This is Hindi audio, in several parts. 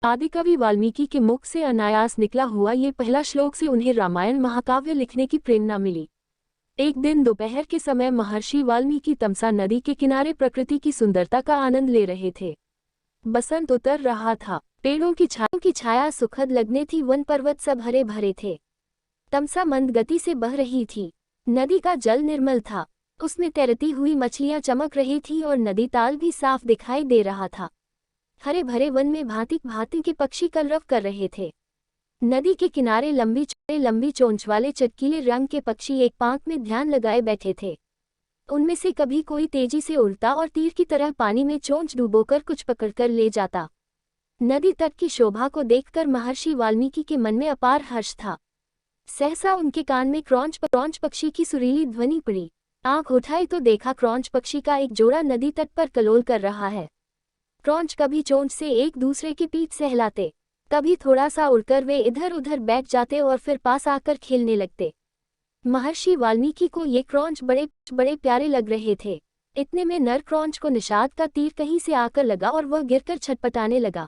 आदिकवि वाल्मीकि के मुख से अनायास निकला हुआ ये पहला श्लोक से उन्हें रामायण महाकाव्य लिखने की प्रेरणा मिली। एक दिन दोपहर के समय महर्षि वाल्मीकि तमसा नदी के किनारे प्रकृति की सुंदरता का आनंद ले रहे थे। बसंत उतर रहा था, पेड़ों की छाया सुखद लगने थी, वन पर्वत सब हरे भरे थे। तमसा मंद गति से बह रही थी, नदी का जल निर्मल था, उसमें तैरती हुई मछलियां चमक रही थी और नदी ताल भी साफ दिखाई दे रहा था। हरे भरे वन में भांति भांति के पक्षी कलरव कर रहे थे। नदी के किनारे लंबी चोंच वाले चटकीले रंग के पक्षी एक पांख में ध्यान लगाए बैठे थे। उनमें से कभी कोई तेजी से उड़ता और तीर की तरह पानी में चोंच डुबोकर कुछ पकड़कर ले जाता। नदी तट की शोभा को देखकर महर्षि वाल्मीकि के मन में अपार हर्ष था। सहसा उनके कान में क्रॉंच पक्षी की सुरीली ध्वनि पड़ी। आंख उठाई तो देखा क्रॉंच पक्षी का एक जोड़ा नदी तट पर कलोल कर रहा है। क्रॉंच कभी चोंच से एक दूसरे की पीठ सहलाते, कभी थोड़ा सा उड़कर वे इधर उधर बैठ जाते और फिर पास आकर खेलने लगते। महर्षि वाल्मीकि को ये क्रॉंच बड़े प्यारे लग रहे थे। इतने में नर क्रॉंच को निषाद का तीर कहीं से आकर लगा और वह गिरकर छटपटाने लगा।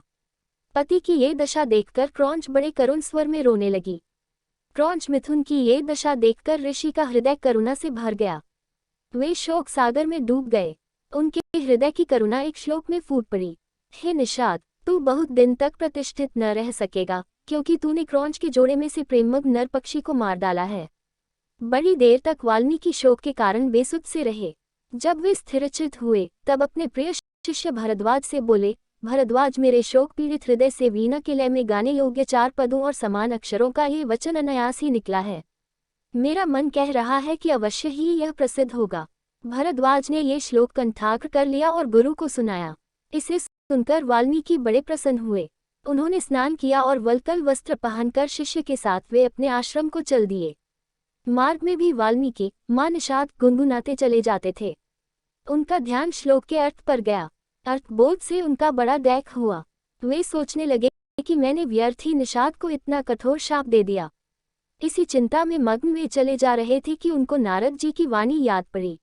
पति की ये दशा देखकर क्रॉंच बड़े करुण स्वर में रोने लगी। क्रॉंच मिथुन की ये दशा देखकर ऋषि का हृदय करुणा से भर गया। वे शोक सागर में डूब गए। उनके हृदय की करुणा एक श्लोक में फूट पड़ी। हे निषाद, तू बहुत दिन तक प्रतिष्ठित न रह सकेगा, क्योंकि तूने क्रॉंच के जोड़े में से प्रेममग्न नर पक्षी को मार डाला है। बड़ी देर तक वाल्मीकि शोक के कारण बेसुध से रहे। जब वे स्थिरचित हुए तब अपने प्रिय शिष्य भरद्वाज से बोले, भरद्वाज, मेरे शोक पीड़ित हृदय से वीणा के लय में गाने योग्य 4 पदों और समान अक्षरों का ये वचन अनायास ही निकला है। मेरा मन कह रहा है कि अवश्य ही यह प्रसिद्ध होगा। भरद्वाज ने ये श्लोक कंठाग्र कर लिया और गुरु को सुनाया। इसे सुनकर वाल्मीकि बड़े प्रसन्न हुए। उन्होंने स्नान किया और वल्कल वस्त्र पहनकर शिष्य के साथ वे अपने आश्रम को चल दिए। मार्ग में भी वाल्मीकि मां निषाद गुनगुनाते चले जाते थे। उनका ध्यान श्लोक के अर्थ पर गया। अर्थबोध से उनका बड़ा दैख हुआ। वे सोचने लगे कि मैंने व्यर्थ ही निषाद को इतना कठोर शाप दे दिया। इसी चिंता में मग्न वे चले जा रहे थे कि उनको नारद जी की वाणी याद पड़ी।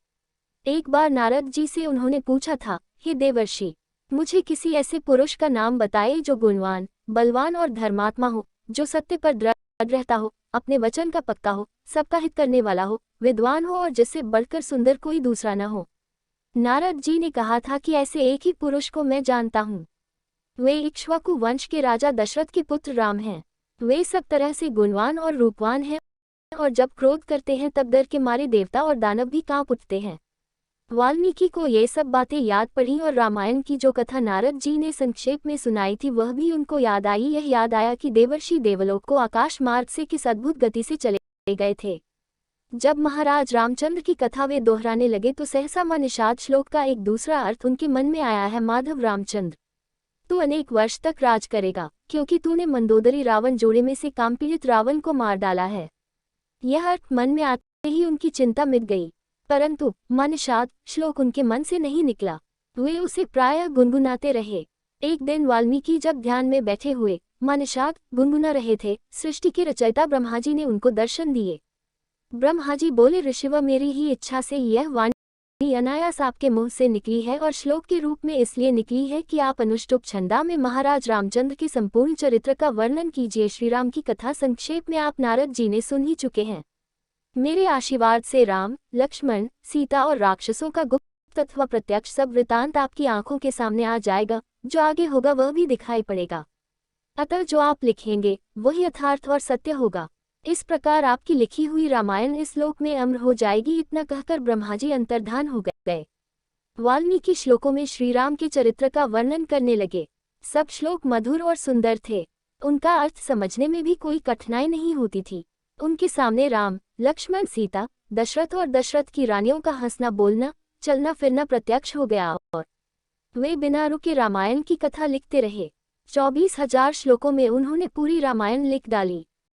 एक बार नारद जी से उन्होंने पूछा था, हे देवर्षि, मुझे किसी ऐसे पुरुष का नाम बताए जो गुणवान, बलवान और धर्मात्मा हो, जो सत्य पर दृढ़ रहता हो, अपने वचन का पक्का हो, सबका हित करने वाला हो, विद्वान हो और जिससे बढ़कर सुंदर कोई दूसरा न हो। नारद जी ने कहा था कि ऐसे एक ही पुरुष को मैं जानता हूँ। वे इक्ष्वाकु वंश के राजा दशरथ के पुत्र राम हैं। वे सब तरह से गुणवान और रूपवान हैं और जब क्रोध करते हैं तब डर के मारे देवता और दानव भी कांप उठते हैं। वाल्मीकि को ये सब बातें याद पड़ी और रामायण की जो कथा नारद जी ने संक्षेप में सुनाई थी वह भी उनको याद आई। यह याद आया कि देवर्षि देवलोक को आकाश मार्ग से किस अद्भुत गति से चले गए थे। जब महाराज रामचंद्र की कथा वे दोहराने लगे तो सहसा मां निषाद श्लोक का एक दूसरा अर्थ उनके मन में आया है। माधव रामचंद्र, तू अनेक वर्ष तक राज करेगा, क्योंकि तूने मंदोदरी रावण जोड़े में से कामपीड़ित रावण को मार डाला है। यह अर्थ मन में आते ही उनकी चिंता मिट गई, परंतु मां निषाद श्लोक उनके मन से नहीं निकला। वे उसे प्रायः गुनगुनाते रहे। एक दिन वाल्मीकि जब ध्यान में बैठे हुए मां निषाद गुनगुना रहे थे, सृष्टि के रचयिता ब्रह्माजी ने उनको दर्शन दिए। ब्रह्माजी बोले, ऋषिव, मेरी ही इच्छा से यह वाणी अनायास आपके मुंह से निकली है और श्लोक के रूप में इसलिए निकली है कि आप अनुष्टुप छंदा में महाराज रामचंद्र के संपूर्ण चरित्र का वर्णन कीजिए। श्रीराम की कथा संक्षेप में आप नारद जी ने सुन ही चुके हैं। मेरे आशीर्वाद से राम, लक्ष्मण, सीता और राक्षसों का गुप्त अथवा प्रत्यक्ष सब वृतांत आपकी आंखों के सामने आ जाएगा। जो आगे होगा वह भी दिखाई पड़ेगा। अतः जो आप लिखेंगे वही यथार्थ और सत्य होगा। इस प्रकार आपकी लिखी हुई रामायण इस लोक में अमर हो जाएगी। इतना कहकर ब्रह्माजी अंतर्धान हो गए। वाल्मीकि श्लोकों में श्रीराम के चरित्र का वर्णन करने लगे। सब श्लोक मधुर और सुंदर थे। उनका अर्थ समझने में भी कोई कठिनाई नहीं होती थी। उनके सामने राम, लक्ष्मण, सीता, दशरथ और दशरथ की रानियों का हंसना बोलना, चलना फिरना प्रत्यक्ष हो गया और वे बिना रुके रामायण की कथा लिखते रहे। 24,000 श्लोकों में उन्होंने पूरी रामायण लिख डाली।